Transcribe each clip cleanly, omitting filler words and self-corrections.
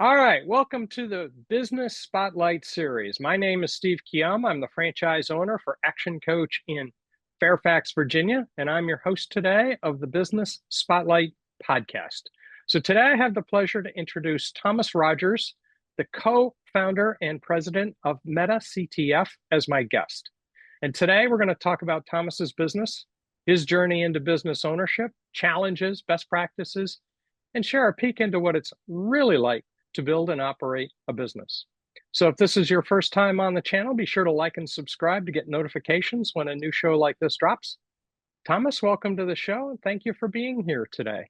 All right, welcome to the Business Spotlight series. My name is Steve Chiama. I'm the franchise owner for Action Coach in Fairfax, Virginia, and I'm your host today of the Business Spotlight podcast. So today I have the pleasure to introduce Thomas Rogers, the co-founder and president of MetaCTF, as my guest. And today we're going to talk about Thomas's business, his journey into business ownership, challenges, best practices, and share a peek into what it's really like to build and operate a business. So if this is your first time on the channel, be sure to like and subscribe to get notifications when a new show like this drops. Thomas, welcome to the show, and thank you for being here today.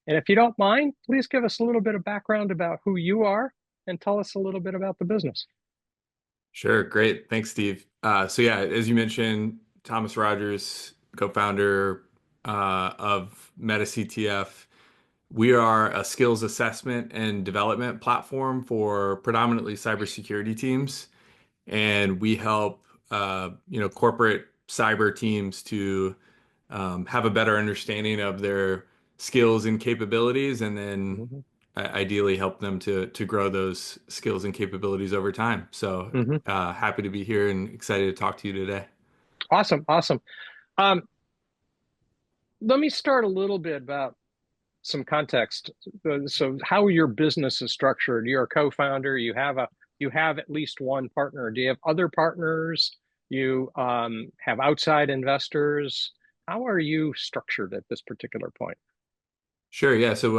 And if you don't mind, please give us a little bit of background about who you are and tell us a little bit about the business. Sure, great. Thanks, Steve. So yeah, as you mentioned, Thomas Rogers, co-founder of MetaCTF. We are a skills assessment and development platform for predominantly cybersecurity teams, and we help corporate cyber teams to have a better understanding of their skills and capabilities, and then Mhm. ideally help them to grow those skills and capabilities over time. So Mhm. happy to be here and excited to talk to you today. Awesome, awesome. Um, Let me start a little bit about some context. So how your business is structured. You're a co-founder. You have at least one partner. Do you have other partners? You have outside investors. How are you structured at this particular point? Sure, yeah. So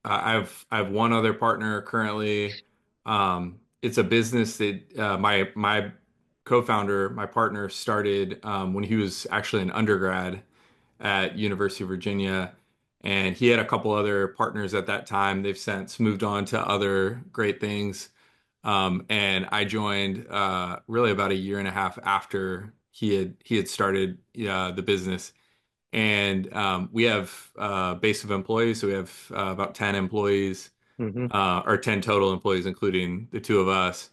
I have one other partner currently. It's a business that my co-founder, my partner, started when he was actually an undergrad at University of Virginia, and he had a couple other partners at that time. They've since moved on to other great things. And I joined really about a year and a half after he had started the business. And we have a base of employees, so we have about 10 employees, Hmm. or 10 total employees, including the two of us.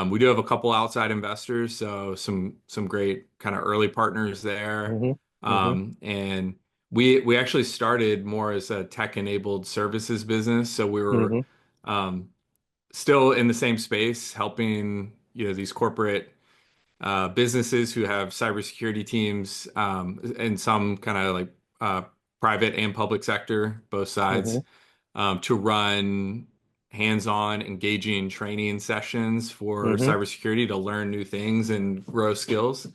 We do have a couple outside investors, so some great kind of early partners there. Hmm. Hmm. And we actually started more as a tech-enabled services business, so we were Hmm. um, still in the same space, helping these corporate businesses who have cybersecurity teams, and some kind of like private and public sector, both sides, Hmm. to run hands-on engaging training sessions for Hmm. cybersecurity to learn new things and grow skills.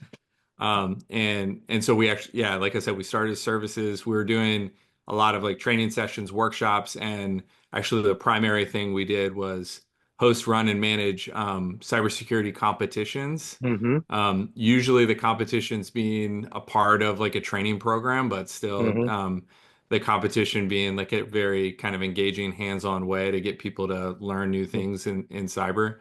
And so we actually, yeah, like I said, we started services. We were doing a lot of like training sessions, workshops, and actually the primary thing we did was host, run, and manage cybersecurity competitions. Hmm. Usually the competitions being a part of like a training program, but still Hmm. the competition being like a very kind of engaging, hands-on way to get people to learn new things in cyber.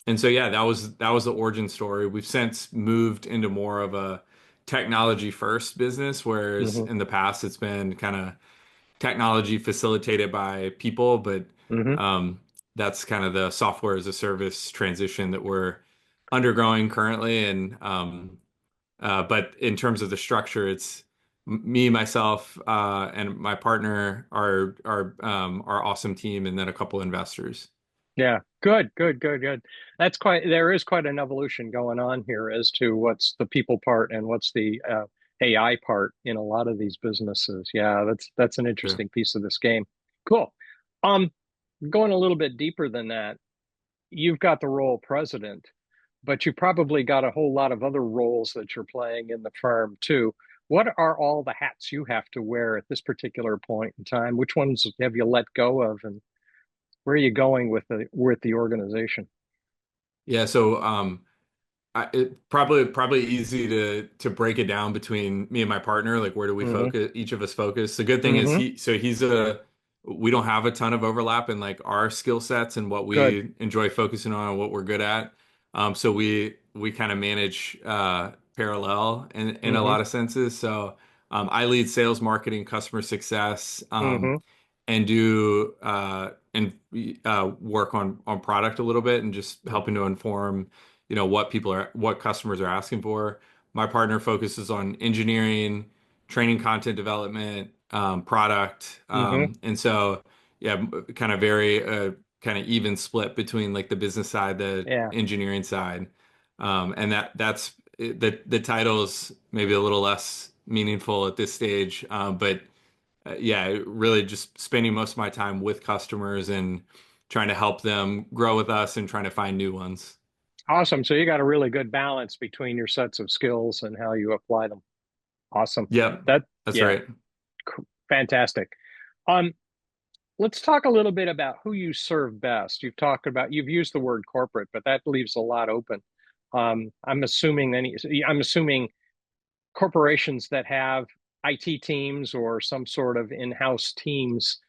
And so yeah, that was the origin story. We've since moved into more of a technology first business, whereas Hmm. in the past it's been kind of technology facilitated by people, but Hmm. um, that's kind of the software as a service transition that we're undergoing currently. And but in terms of the structure, it's me, myself, and my partner, our awesome team, and then a couple investors. Yeah, good, good, good, good. There is quite an evolution going on here as to what's the people part and what's the AI part in a lot of these businesses. Yeah, that's an Sure. interesting piece of this game. Cool. Um, Going a little bit deeper than that, you've got the role of president, but you probably got a whole lot of other roles that you're playing in the firm too. What are all the hats you have to wear at this particular point in time? Which ones have you let go of, and where are you going with the organization? Yeah, so it probably easy to break it down between me and my partner. Like, where do we Hmm. focus? Each of us focus. The good thing is Hmm. we don't have a ton of overlap in like our skill sets and what Good. we enjoy focusing on and what we're good at. So we kind of manage parallel in a Hmm. lot of senses. So I lead sales, marketing, customer success, Hmm. and do and work on product a little bit and just helping to inform what customers are asking for. My partner focuses on engineering, training, content development, product, Hmm. and so yeah, kind of very kind of even split between like the business side, the Yeah. engineering side. And that's the title's maybe a little less meaningful at this stage. But yeah, really just spending most of my time with customers and trying to help them grow with us and trying to find new ones. Awesome. So you got a really good balance between your sets of skills and how you apply them. Awesome. Yep, That, that's yeah, right. fantastic. Um, let's talk a little bit about who you serve best. You've used the word corporate, but that leaves a lot open. I'm assuming corporations that have IT teams or some sort of in-house teams.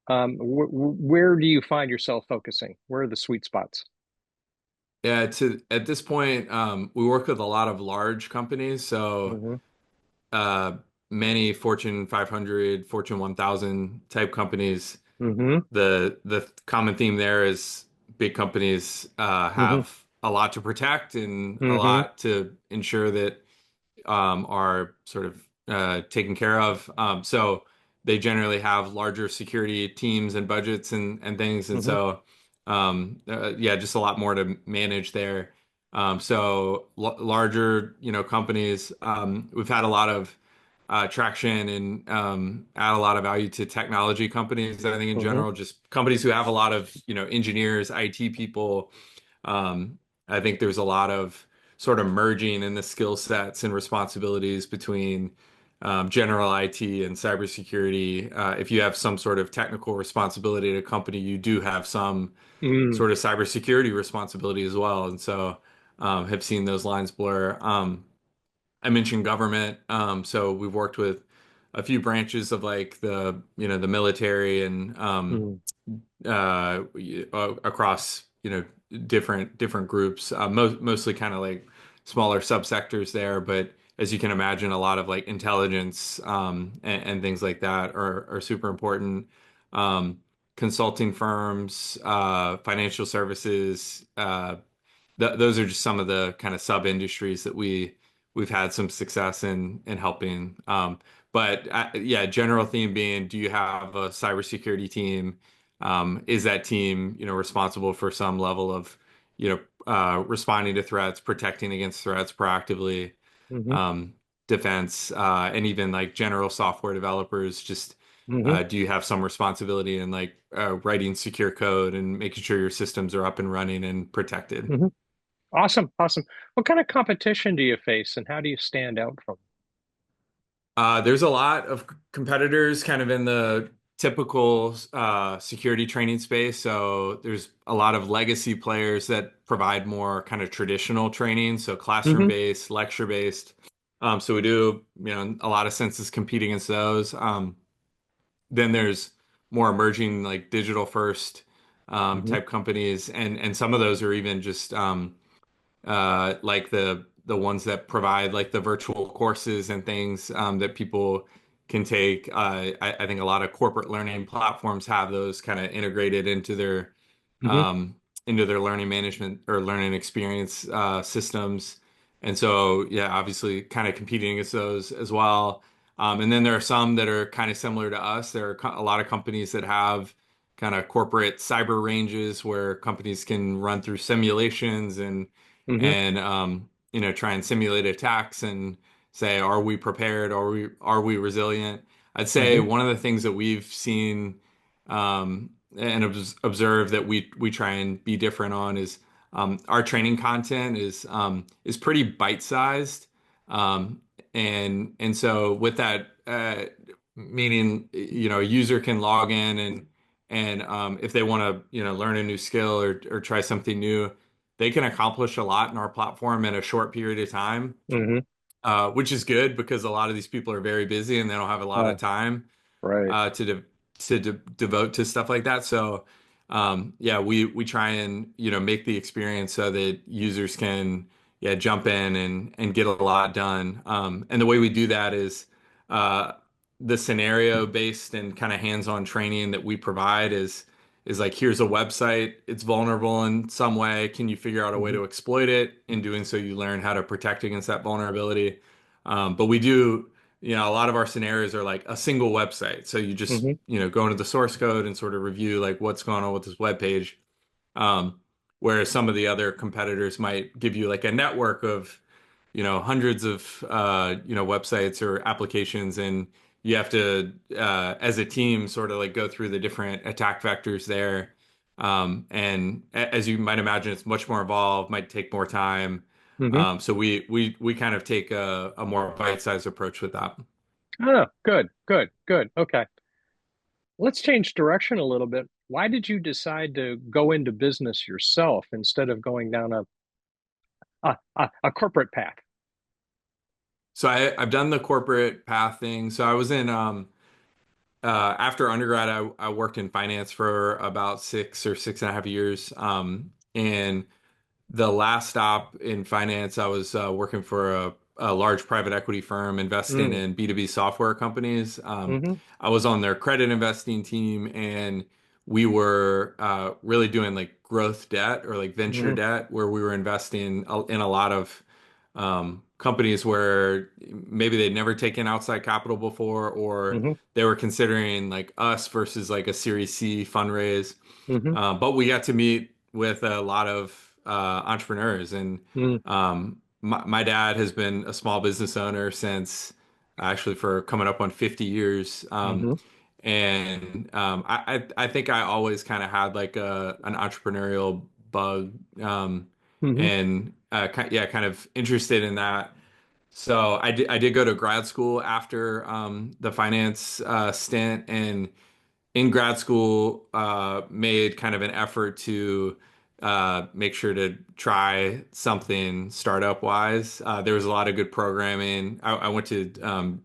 Where do you find yourself focusing? Where are the sweet spots? Yeah, to at this point, we work with a lot of large companies, so Hmm. uh, many Fortune 500, Fortune 1000 type companies. Hmm. The common theme there is big companies Hmm. have a lot to protect and a Hmm. lot to ensure that are sort of taken care of. So they generally have larger security teams and budgets and things, and Hmm. so yeah, just a lot more to manage there. So l larger, companies, we've had a lot of traction and add a lot of value to technology companies. I think in Hmm. general, just companies who have a lot of, engineers, IT people. Um, I think there's a lot of sort of merging in the skill sets and responsibilities between general IT and cybersecurity. If you have some sort of technical responsibility at a company, you do have some Mm. sort of cybersecurity responsibility as well. And so have seen those lines blur. I mentioned government. So we've worked with a few branches of like the military and Mm. across different groups, mostly kind of like smaller subsectors there. But as you can imagine, a lot of like intelligence and things like that are super important. Um, Consulting firms, financial services, th those are just some of the kind of sub industries that we've had some success in helping. But yeah, general theme being, do you have a cybersecurity team? Is that team, responsible for some level of, responding to threats, protecting against threats proactively, Hmm. um, defense, and even like general software developers, just Hmm. do you have some responsibility in like writing secure code and making sure your systems are up and running and protected? Hmm. Awesome. Awesome. What kind of competition do you face and how do you stand out from? There's a lot of competitors kind of in the typical security training space. So there's a lot of legacy players that provide more kind of traditional training, so classroom Hmm. based, lecture based. So we do, a lot of senses compete against those. Then there's more emerging like digital first Hmm. type companies, and some of those are even just like the ones that provide like the virtual courses and things that people can take. I think a lot of corporate learning platforms have those kind of integrated Hmm. into their learning management or learning experience systems. And so, yeah, obviously, kind of competing against those as well. And then there are some that are kind of similar to us. There are a lot of companies that have kind of corporate cyber ranges where companies can run through simulations Hmm. and try and simulate attacks and say, are we prepared? Are we resilient? I'd say Hmm. one of the things that we've seen and observed that we try and be different on is our training content is pretty bite-sized, um, and so with that meaning a user can log in and if they want to learn a new skill or try something new, they can accomplish a lot in our platform in a short period of time, Hmm. which is good because a lot of these people are very busy and they don't have a lot of Oh, time right. to devote to stuff like that. So, yeah, we try and make the experience so that users can jump in and get a lot done. And the way we do that is uh, the scenario based and kind of hands-on training that we provide is like, here's a website, it's vulnerable in some way. Can you figure out a way Hmm. to exploit it? In doing so, you learn how to protect against that vulnerability. But we do a lot of our scenarios are like a single website. So you just, Hmm. go into the source code and sort of review like what's going on with this web page. Um, Whereas some of the other competitors might give you like a network of, hundreds of, websites or applications, and you have to, as a team, sort of like go through the different attack vectors there. And as you might imagine, it's much more involved, might take more time. Hmm. So we kind of take a more bite-sized approach with that. Oh, good, good, good. Okay. Let's change direction a little bit. Why did you decide to go into business yourself instead of going down a corporate path? So I've done the corporate path thing. So I was in after undergrad, I worked in finance for about 6 or 6.5 years. And the last stop in finance, I was working for a large private equity firm investing Mm, in B2B software companies. hmm. I was on their credit investing team, and we were really doing like growth debt or like venture Hmm. debt, where we were investing in a lot of companies where maybe they'd never taken outside capital before, or Hmm. they were considering like us versus like a Series C fundraise. Hmm. But we got to meet with a lot of entrepreneurs, and Hmm. my dad has been a small business owner since actually for coming up on 50 years. Hmm. And I think I always kind of had like an entrepreneurial bug, Hmm. and yeah, kind of interested in that. So I did go to grad school after the finance stint, and in grad school made kind of an effort to make sure to try something startup wise. There was a lot of good programming. I went to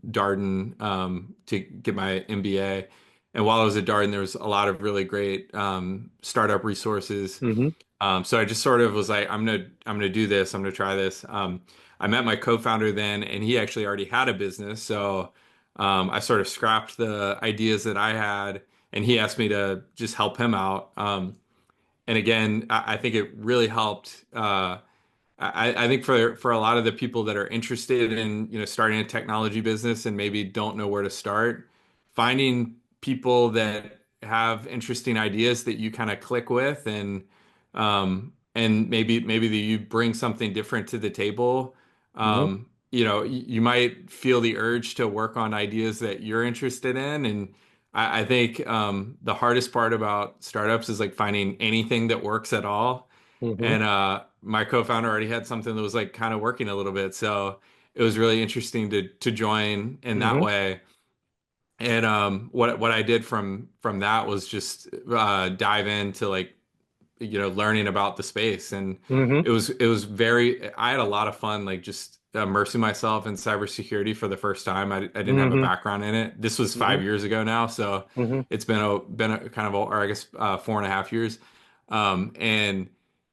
Darden to get my MBA, and while I was at Darden, there was a lot of really great startup resources. Hmm. So I just sort of was like, I'm gonna do this. I'm gonna try this. I met my co-founder then, and he actually already had a business. So I sort of scrapped the ideas that I had, and he asked me to just help him out. And again, I think it really helped. I think for a lot of the people that are interested in, starting a technology business and maybe don't know where to start, finding people that have interesting ideas that you kind of click with, and maybe that you bring something different to the table. Hmm. You might feel the urge to work on ideas that you're interested in, and I think the hardest part about startups is like finding anything that works at all. Hmm. And my co-founder already had something that was like kind of working a little bit, so it was really interesting to join in that Hmm. way. And what I did from that was just dive into like, learning about the space, and Hmm. it was very. I had a lot of fun, like just immersing myself in cybersecurity for the first time. I didn't have a Hmm. background in it. This was Hmm. 5 years ago now, so Hmm. it's been a kind of, or I guess 4.5 years. Um, and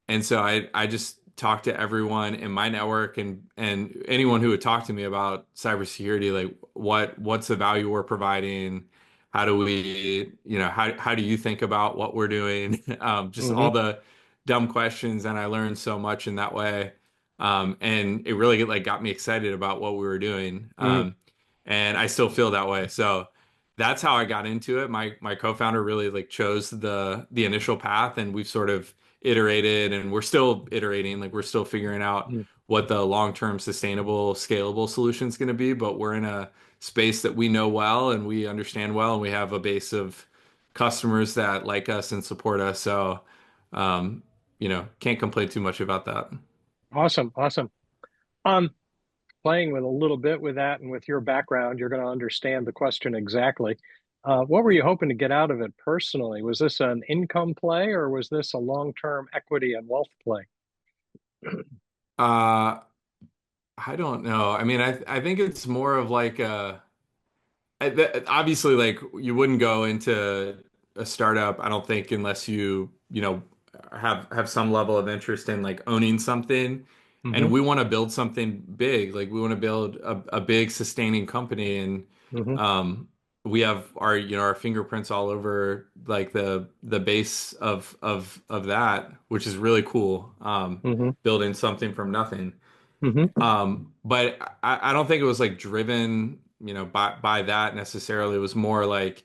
and so I just talked to everyone in my network, and anyone who would talk to me about cybersecurity, like what's the value we're providing. How do we, how do you think about what we're doing? Just all Hmm. the dumb questions, and I learned so much in that way. And it really like got me excited about what we were doing. Hmm. And I still feel that way. So that's how I got into it. My co-founder really like chose the initial path, and we've sort of iterated, and we're still iterating. Like we're still figuring out Hmm. what the long-term sustainable, scalable solution is going to be, but we're in a space that we know well and we understand well, and we have a base of customers that like us and support us. So, can't complain too much about that. Awesome, awesome. Um, Playing with a little bit with that and with your background, you're going to understand the question exactly. What were you hoping to get out of it personally? Was this an income play or was this a long-term equity and wealth play? Uh, I don't know. I mean, I think it's more of like obviously, like you wouldn't go into a startup, I don't think, unless you have some level of interest in like owning something. And Hmm. we want to build something big. Like we want to build a big sustaining company, and Hmm. um, we have our fingerprints all over like the base of that, which is really cool. Hmm. Building something from nothing. Hmm. But I don't think it was like driven. buy that necessarily. It was more like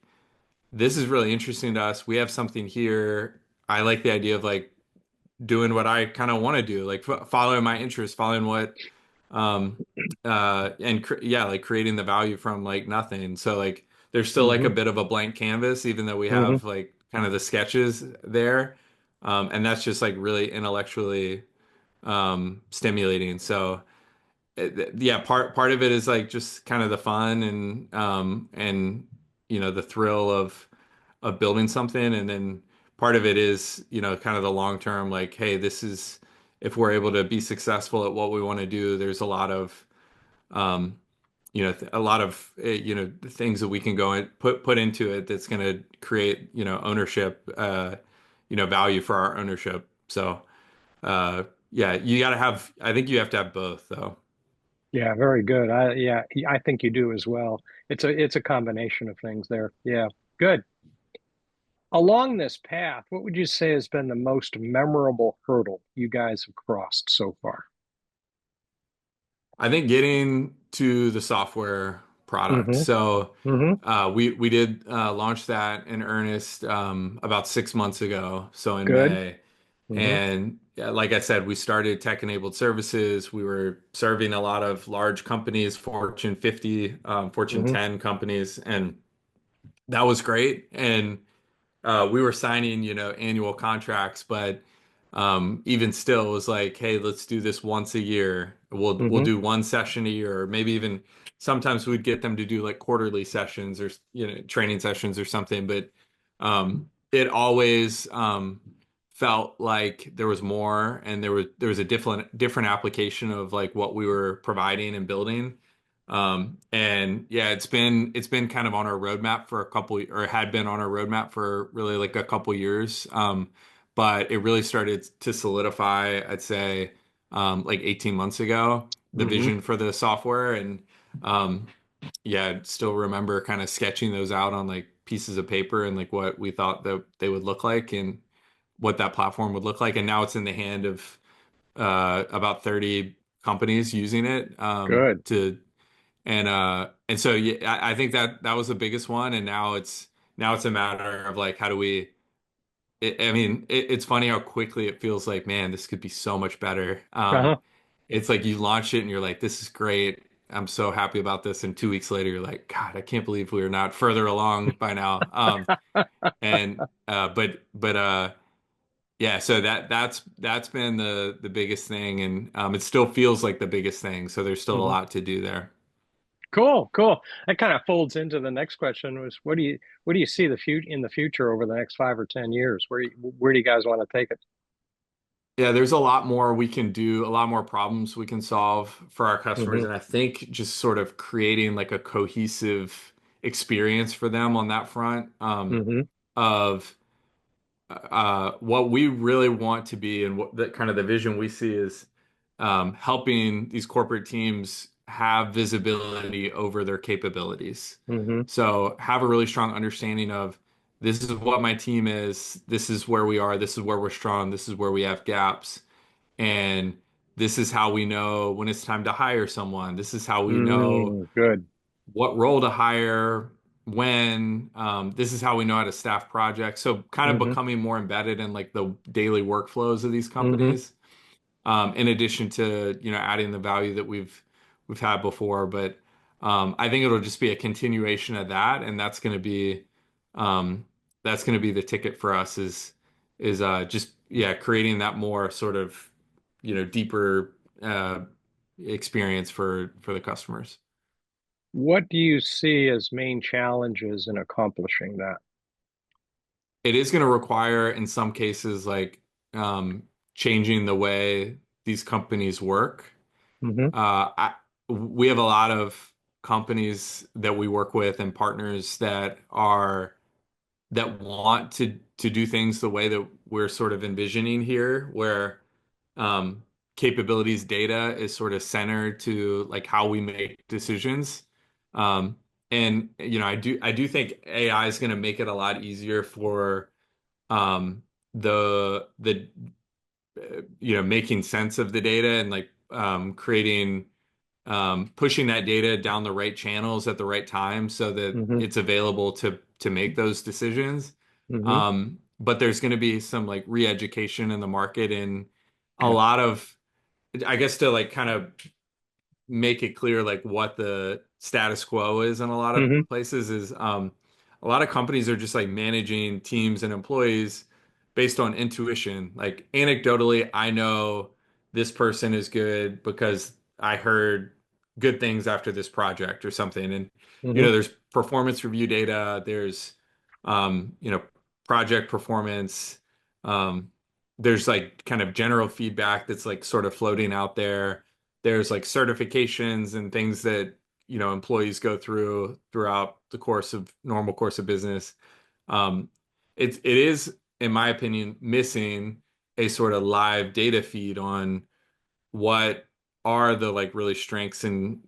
this is really interesting to us. We have something here. I like the idea of like doing what I kind of want to do, like following my interests, following what um and yeah, like creating the value from like nothing. So like there's still like a Hmm. bit of a blank canvas, even though we Hmm. have like kind of the sketches there. And that's just like really intellectually stimulating. So yeah, part of it is like just kind of the fun and the thrill of building something, and then part of it is kind of the long term, like, hey, this is if we're able to be successful at what we want to do, there's a lot of um, a lot of things that we can go and put into it that's going to create ownership, value for our ownership. So yeah, I think you have to have both though. Yeah, very good. Yeah, I think you do as well. It's a combination of things there. Yeah, good. Along this path, what would you say has been the most memorable hurdle you guys have crossed so far? I think getting to the software product. Hmm. So Hmm. we did launch that in earnest about 6 months ago, so in Good. May. Hmm. And yeah, like I said, we started tech-enabled services. We were serving a lot of large companies, Fortune 50, Fortune Hmm. 10 companies, and that was great. And we were signing, annual contracts, but even still, it was like, hey, let's do this once a year. We'll Hmm. do one session a year, or maybe even sometimes we'd get them to do like quarterly sessions or training sessions or something. But it always felt like there was more, and there was a different application of like what we were providing and building. And yeah, it's been kind of on our roadmap for a couple, or had been on our roadmap for really like a couple years. But it really started to solidify, I'd say, like 18 months ago, the Hmm. vision for the software. And um, yeah, I still remember kind of sketching those out on like pieces of paper and like what we thought that they would look like and what that platform would look like. And now it's in the hand of about 30 companies using it Good. to and so yeah, I think that was the biggest one, and now it's a matter of like how do we I mean it's funny how quickly it feels like, man, this could be so much better. Uh-huh. It's like you launch it and you're like, this is great, I'm so happy about this, and 2 weeks later you're like, God, I can't believe we are not further along by now. And but yeah, so that's been the biggest thing, and it still feels like the biggest thing, so there's still a Hmm. lot to do there. Cool, cool. That kind of folds into the next question was what do you see the future in the future over the next 5 or 10 years? Where do you guys want to take it? Yeah, there's a lot more we can do, a lot more problems we can solve for our customers. Hmm. And I think just sort of creating like a cohesive experience for them on that front, Hmm. of what we really want to be, and what the kind of the vision we see is helping these corporate teams have visibility over their capabilities. Hmm. So have a really strong understanding of this is what my team is, this is where we are, this is where we're strong, this is where we have gaps, and this is how we know when it's time to hire someone. This is how we know Good. what role to hire, when. This is how we know how to staff projects. So kind of Hmm. becoming more embedded in like the daily workflows of these Hmm. companies, in addition to adding the value that we've had before. But I think it'll just be a continuation of that, and um, that's going to be the ticket for us is just yeah, creating that more sort of deeper experience for the customers. What do you see as main challenges in accomplishing that? It is going to require, in some cases, like changing the way these companies work. Hmm. We have a lot of companies that we work with and partners that want to do things the way that we're sort of envisioning here, where um, capabilities data is sort of centered to like how we make decisions. Um, and I do think AI is going to make it a lot easier for the making sense of the data and like creating pushing that data down the right channels at the right time so that Hmm. it's available to make those decisions. Hmm. But there's going to be some like re-education in the market and a Yeah. lot of, I guess, to like kind of make it clear like what the status quo is in a lot of Hmm. places is a lot of companies are just like managing teams and employees based on intuition. Like anecdotally, I know this person is good because I heard good things after this project or something. And Hmm. there's performance review data, there's you know, project performance, um, there's like kind of general feedback that's like sort of floating out there. There's like certifications and things that employees go throughout the normal course of business. um, it is, in my opinion, missing a sort of live data feed on what are the like really strengths and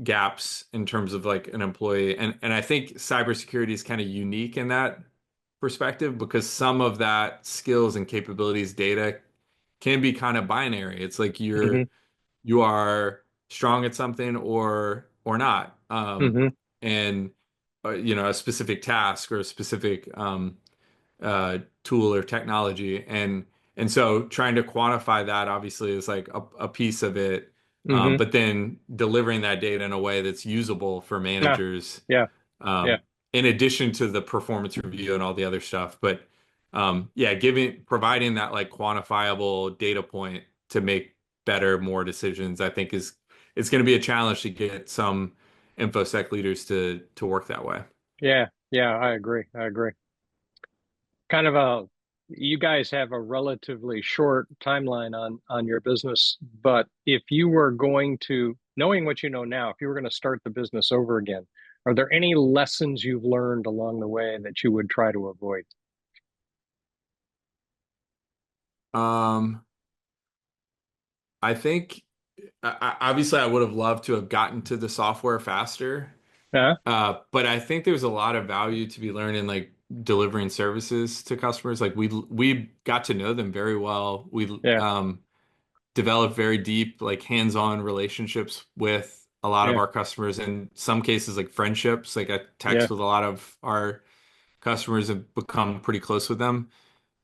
gaps in terms of like an employee. And I think cybersecurity is kind of unique in that perspective because some of that skills and capabilities data can be kind of binary. It's like Hmm. you are strong at something or not. Hmm. And a specific task or a specific tool or technology. And so trying to quantify that obviously is like a piece of it. Hmm. But then delivering that data in a way that's usable for Yeah. managers, Yeah. Yeah. um, in addition to the performance review and all the other stuff. But yeah, providing that like quantifiable data point to make better, more decisions, I think is it's going to be a challenge to get some InfoSec leaders to work that way. Yeah. Yeah. I agree. I agree. Kind of you guys have a relatively short timeline on your business, but if you were going to, knowing what you know now, if you were going to start the business over again, are there any lessons you've learned along the way that you would try to avoid? Um, I think obviously I would have loved to have gotten to the software faster. Huh? But I think there's a lot of value to be learned in like delivering services to customers. Like we got to know them very well. We Yeah. developed very deep, like hands-on relationships with a lot of Yeah. our customers. In some cases, like friendships. Like I Yeah. text with a lot of our customers and become pretty close with them.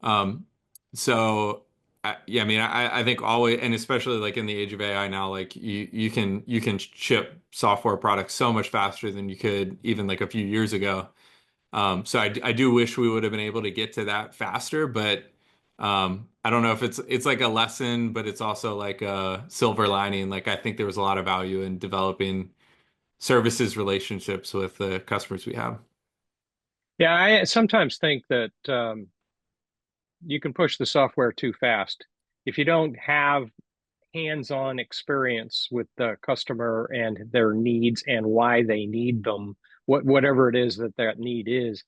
Um, so yeah, I mean, I think always, and especially like in the age of AI now, like you can ship software products so much faster than you could even like a few years ago. So I do wish we would have been able to get to that faster, but I don't know if it's like a lesson, but it's also like a silver lining. Like I think there was a lot of value in developing services relationships with the customers we have. Yeah. I sometimes think that you can push the software too fast. If you don't have hands-on experience with the customer and their needs and why they need them, whatever it is that that need is,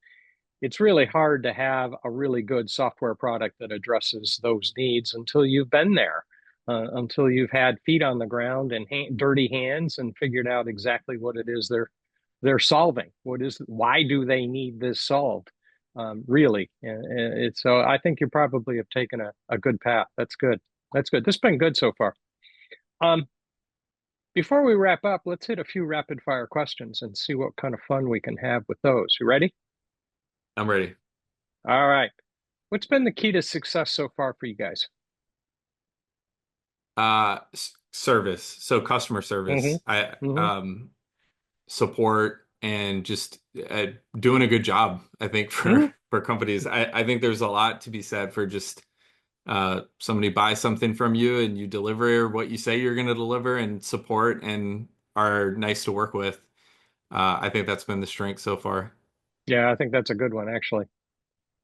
it's really hard to have a really good software product that addresses those needs until you've been there, until you've had feet on the ground and dirty hands and figured out exactly what it is they're solving. Why do they need this solved? Really, it's so. I think you probably have taken a good path. That's good. That's good. This has been good so far. Um, Before we wrap up, let's hit a few rapid fire questions and see what kind of fun we can have with those. You ready? I'm ready. All right. What's been the key to success so far for you guys? Service. So customer Mm-hmm. service. I Mm-hmm. support and just doing a good job, I think, for Mm-hmm. for companies. I think there's a lot to be said for just somebody buys something from you and you deliver what you say you're going to deliver and support and are nice to work with. I think that's been the strength so far. Yeah, I think that's a good one, actually.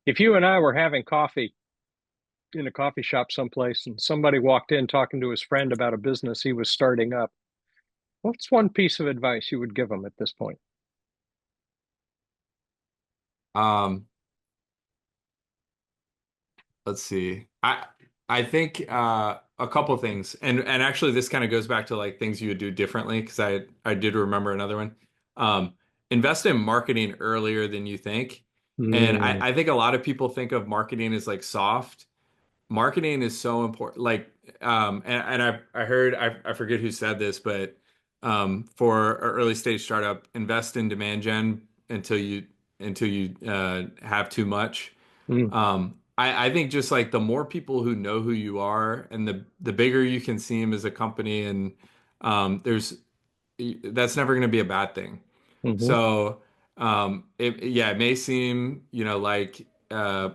If you and I were having coffee in a coffee shop someplace and somebody walked in talking to his friend about a business he was starting up, what's one piece of advice you would give him at this point? Um, let's see. I think a couple things, and actually this kind of goes back to like things you would do differently because I did remember another one. Um, Invest in marketing earlier than you think, and Mm, I think a lot of people think of marketing as like soft. Marketing is so important. Like, and I heard I forget who said this, but for an early stage startup, invest in demand gen until you have too much. Mm, I think just like the more people who know who you are and the bigger you can seem as a company, and there's that's never going to be a bad thing. hmm So, it may seem, like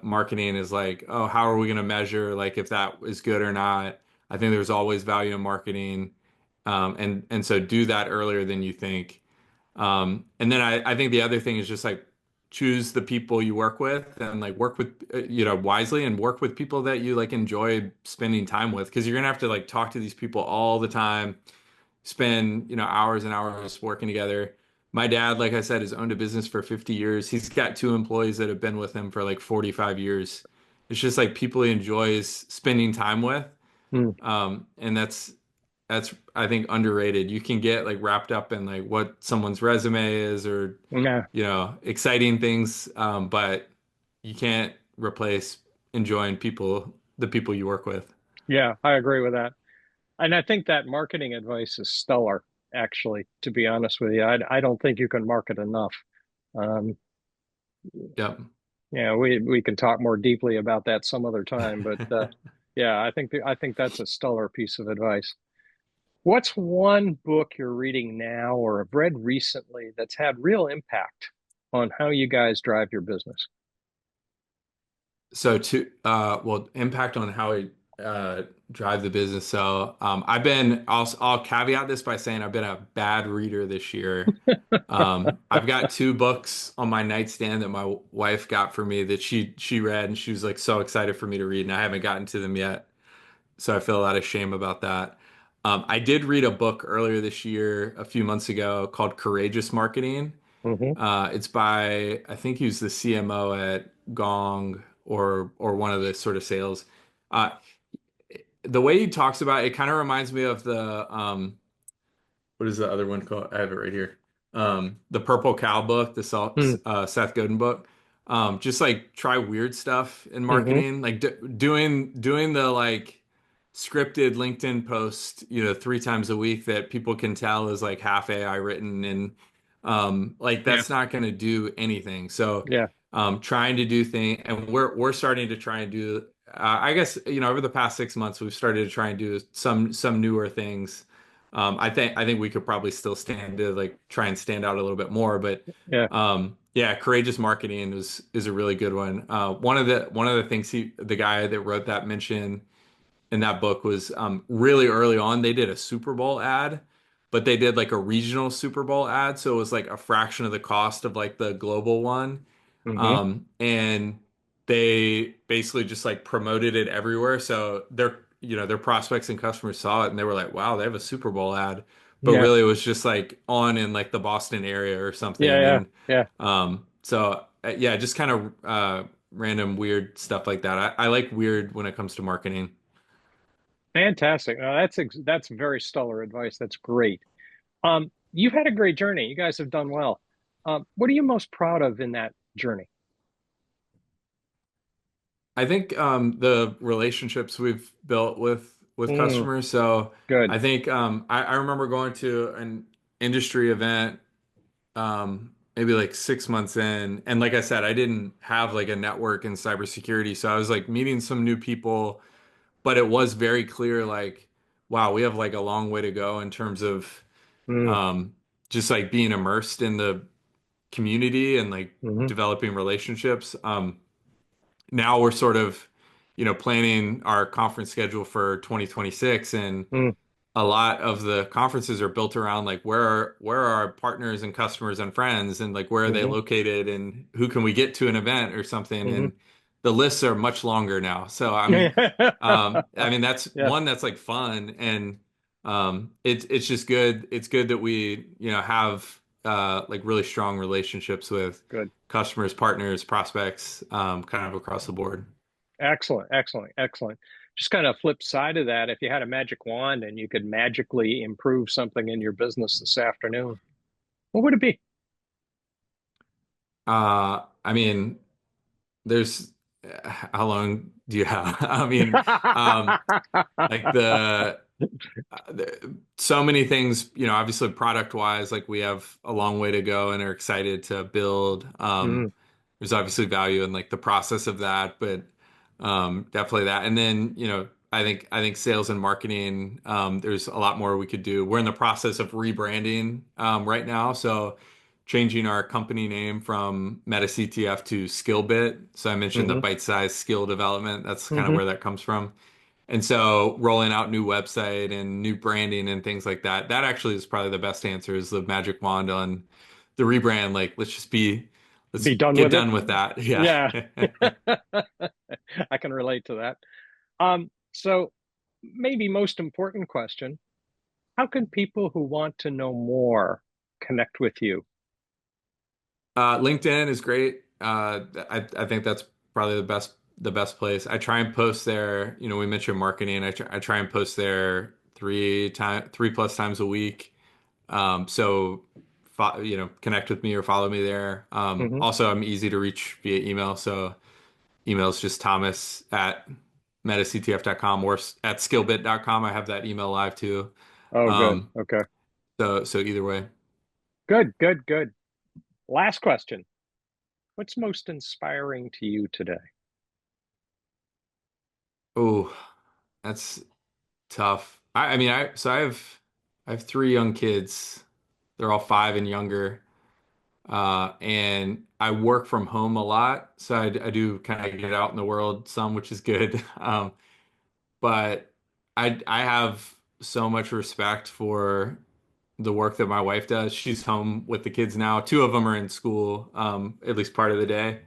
marketing is like, oh, how are we going to measure like if that is good or not? I think there's always value in marketing, and so do that earlier than you think. And then I think the other thing is just like choose the people you work with and like work with wisely and work with people that you like enjoy spending time with because you're gonna have to like talk to these people all the time, spend hours and hours working together. My dad, like I said, has owned a business for 50 years. He's got two employees that have been with him for like 45 years. It's just like people he enjoys spending time with. mm, And that's I think underrated. You can get like wrapped up in like what someone's resume is or yeah, exciting things, but you can't replace enjoying the people you work with. yeah, I agree with that. And I think that marketing advice is stellar, actually, to be honest with you. I don't think you can market enough. Um, Yep. yeah, we can talk more deeply about that some other time, but yeah, I think that's a stellar piece of advice. What's one book you're reading now or have read recently that's had real impact on how you guys drive your business? So well, impact on how we drive the business. So I'll caveat this by saying I've been a bad reader this year. I've got two books on my nightstand that my wife got for me that she read and she was like so excited for me to read, and I haven't gotten to them yet. So I feel a lot of shame about that. I did read a book earlier this year, a few months ago, called Courageous Marketing. Hmm It's by, I think he was the CMO at Gong or one of the sort of sales. Uh, the way he talks about it, it kind of reminds me of the what is the other one called? I have it right here. The Purple Cow book, the Seth Godin book. Just like try weird stuff in hmm marketing, like doing the like scripted LinkedIn post, 3 times a week that people can tell is like half AI written, and like Yeah, that's not going to do anything. So, yeah. trying to do things, and we're starting to try and do. I guess over the past 6 months, we've started to try and do some newer things. I think we could probably still stand to like try and stand out a little bit more, but Yeah. yeah, courageous marketing is a really good one. One of the things the guy that wrote that mentioned in that book was really early on they did a Super Bowl ad, but they did like a regional Super Bowl ad, so it was like a fraction of the cost of like the global one. hmm And they basically just like promoted it everywhere. So their prospects and customers saw it and they were like, wow, they have a Super Bowl ad. But Yeah. really it was just like on in like the Boston area or Yeah. something. Yeah. And Yeah. yeah, just kind of random weird stuff like that. I like weird when it comes to marketing. Fantastic. No, that's very stellar advice. That's great. You've had a great journey. You guys have done well. What are you most proud of in that journey? I think the relationships we've built with Mm, customers. So good. I think I remember going to an industry event maybe like 6 months in, and like I said, I didn't have like a network in cybersecurity, so I was like meeting some new people, but it was very clear like, wow, we have like a long way to go in terms of Mm, um, just like being immersed in the community and like hmm developing relationships. Now we're sort of, planning our conference schedule for 2026, and mm, a lot of the conferences are built around like where are our partners and customers and friends and like where are they hmm located and who can we get to an event or something, hmm and the lists are much longer now. So I mean that's Yeah, one that's like fun, and it's just good. It's good that we have like really strong relationships with good. customers, partners, prospects, kind of across the board. Excellent, excellent, excellent. Just kind of flip side of that, if you had a magic wand and you could magically improve something in your business this afternoon, what would it be? I mean, there's how long do you have? I mean, um, like the So many things, obviously product wise, like we have a long way to go and are excited to build. Mm, There's obviously value in like the process of that, but definitely that. And then, I think sales and marketing, there's a lot more we could do. We're in the process of rebranding right now. So changing our company name from MetaCTF to SkillBit. So I mentioned the hmm bite-sized skill development. That's kind of hmm where that comes from. And so rolling out new website and new branding and things like that, that actually is probably the best answer is the magic wand on the rebrand. Like, let's Be done get with it. done with that. Yeah. Yeah. I can relate to that. So maybe most important question, how can people who want to know more connect with you? LinkedIn is great. I think that's probably the best place. I try and post there. We mentioned marketing. I try and post there 3+ times a week. So connect with me or follow me there. Hmm Also, I'm easy to reach via email. So email is just Thomas at metactf.com or at skillbit.com. I have that email live too. Oh, good. Um, Okay. so either way. Good, good, good. Last question. What's most inspiring to you today? Oh, that's tough. I mean, I have three young kids. They're all 5 and younger. And I work from home a lot, so I do kind of get out in the world some, which is good. But I have so much respect for the work that my wife does. She's home with the kids now. Two of them are in school, at least part of the day,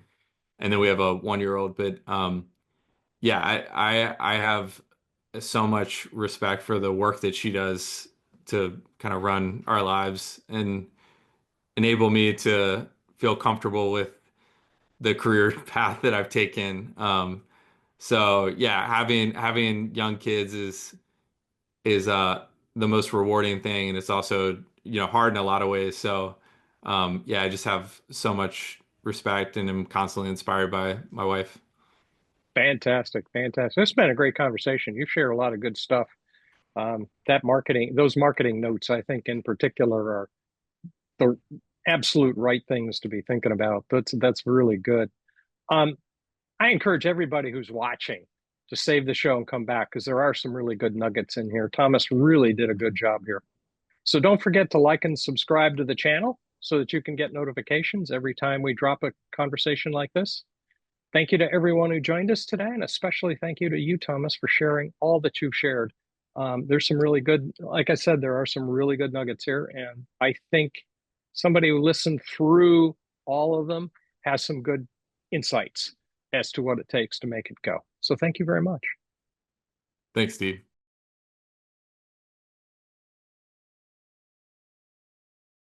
and then we have a 1-year old. But yeah, I have so much respect for the work that she does to kind of run our lives and enable me to feel comfortable with the career path that I've taken. So yeah, having young kids is the most rewarding thing, and it's also hard in a lot of ways. So yeah, I just have so much respect and am constantly inspired by my wife. Fantastic, fantastic. This has been a great conversation. You've shared a lot of good stuff. That marketing, those marketing notes, I think in particular, are the absolute right things to be thinking about. That's really good. Um, I encourage everybody who's watching to save the show and come back because there are some really good nuggets in here. Thomas really did a good job here. So don't forget to like and subscribe to the channel so that you can get notifications every time we drop a conversation like this. Thank you to everyone who joined us today, and especially thank you to you, Thomas, for sharing all that you've shared. There's some really good, like I said, there are some really good nuggets here, and I think somebody who listened through all of them has some good insights as to what it takes to make it go. So thank you very much. Thanks, Steve.